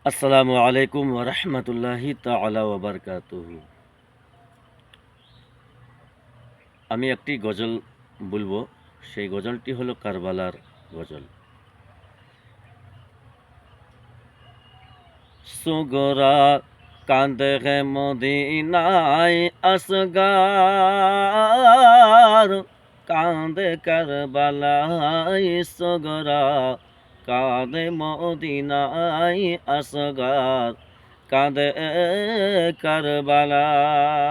আসসালামু আলাইকুম ওয়া রাহমাতুল্লাহি তাআলা ওয়া বারাকাতুহু। আমি একটি গজল বলবো। সেই গজলটি হলো কারবালার গজল। সুগরা কাঁদে হে মদিনায় আসগার, কাঁদে কারবালায় সুগরা কাঁদে মদিনায় আসগার, কাঁদে কারবালায়।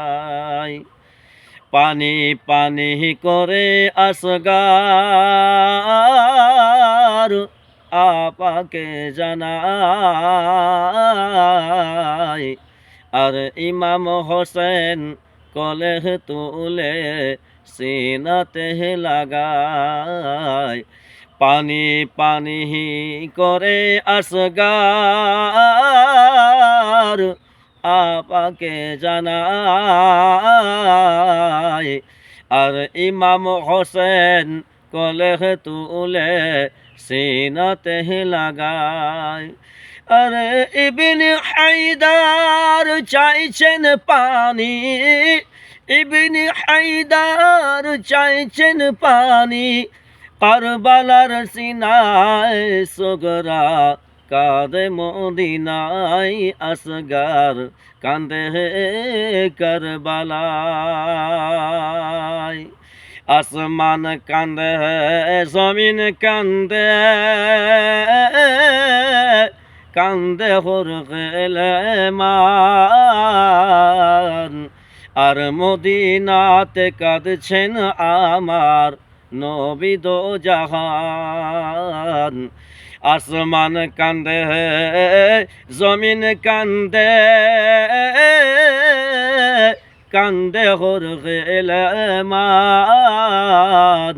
পানি পানি করে আসগার, আপাকে জানাই। আর ইমাম হোসেন কলে তুলে সিনাতে লাগায়। পানি পানি করে আসগার, আপাকে জানাই। আর ইমাম হোসেন কলে তুলে সিনাতে লাগায়। আরে ইবনে হায়দার চাইছেন পানি, ইবনে হায়দার চাইছেন পানি, কারবালার সিনায় সুগরা কাঁদে মদিনায় আসগার, কাঁদে কারবালায়। আসমান কাঁদে জমিন কাঁদে, কান্দে হুরগেলেমান। আর মদিনাতে কাঁদছেন আমার নবী দো জাহান। আসমান কান্দে জমিন কান্দে, কান্দে হুরগেলেমান।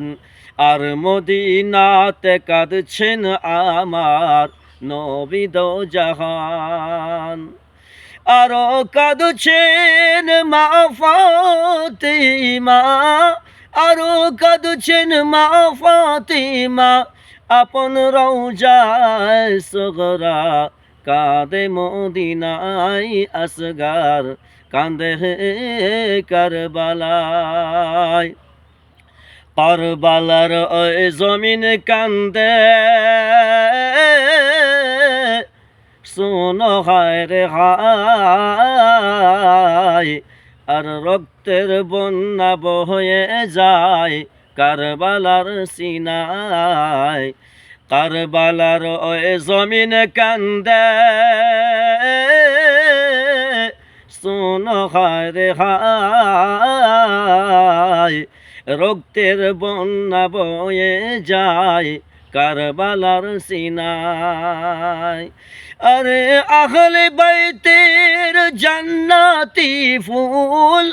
আর মদিনাতে কাঁদছেন আমার নবী দো জাহান। আরো কাঁদছেন মা ফাতিমা, আরো কাঁদছেন মা ফাতিমা, আপন রওজায় সুগরা কাঁদে মদিনায় আসগার, কাঁদে কারবালায়। কারবালার ওই জমিন কান্দে, শোনো হায় রে হায়। আর রক্তের বন্যা বয়ে যায় কারবালার সিনায়। কারবালার ওই জমিন কান্দে, শোনো হায় রে হায়। রক্তের বন্যা বয়ে যায় কারবালার সিনায়। আরে আহলে বাইতের জান্নাতি ফুল,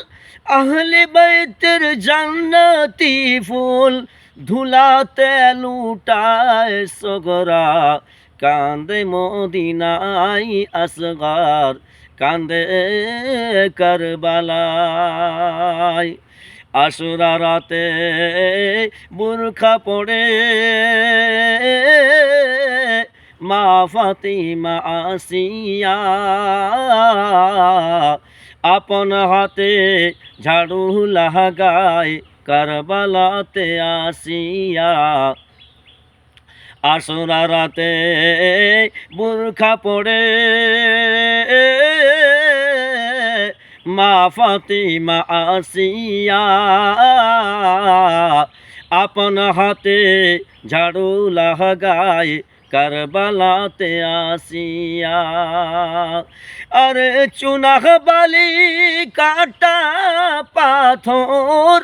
আহলে বাইতের জান্নাতি ফুল, ধুলাতে লুটায় সুগরা কাঁদে মদিনায় আসগার, কাঁদে কারবালায়। আশুরা রাতে বুরখা পড়ে মা ফাতিমা আসিয়া, আপন হাতে ঝাড়ু লাগায় কারবালাতে আসিয়া। আশুরা রাতে বুরখা পড়ে মা ফাতিমা আসিয়া, আপন হাতে ঝাড়ু লাগায় কারবালাতে আসিয়া। আরে চুনাহ বালি কাটা পাথর,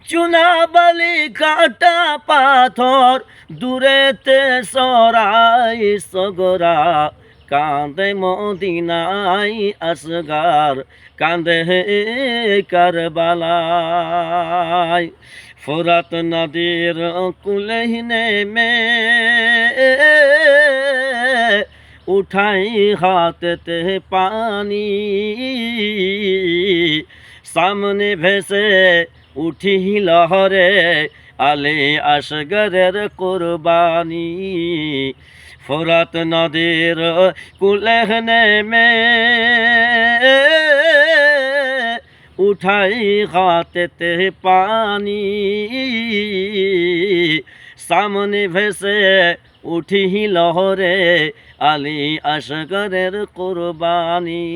চুনা বালি কাটা পাথর, দূরেতে সরাই সগরা কাঁদে মদিনায় আসগার, কাঁদে কারবালায়। ফোরাত নদীর কূলে নেমে উঠাই হাতেতে পানি, সামনে ভেসে উঠি লহরে আলে আসগরের কুরবানি। ফোরাত নদীর কুলে নেমে উঠাই হাতেতে পানি, সামনে ভেসে উঠিল রে আলী আসগরের কুরবানি।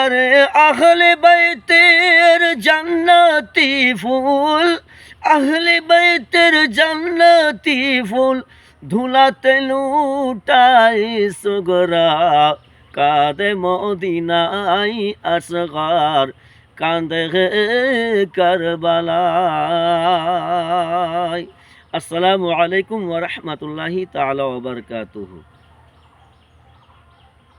আরে আহলে বাইতের জান্নাতি ফুল, আহলে বাইতের জান্নাতি ফুল ধুলাতে লুটাই সুগরা, কাঁদে মদিনাই আসগর, কাঁদে কারবালায়। আসসালামু আলাইকুম ওয়া রাহমাতুল্লাহি তাআলা ওয়া বারাকাতুহু।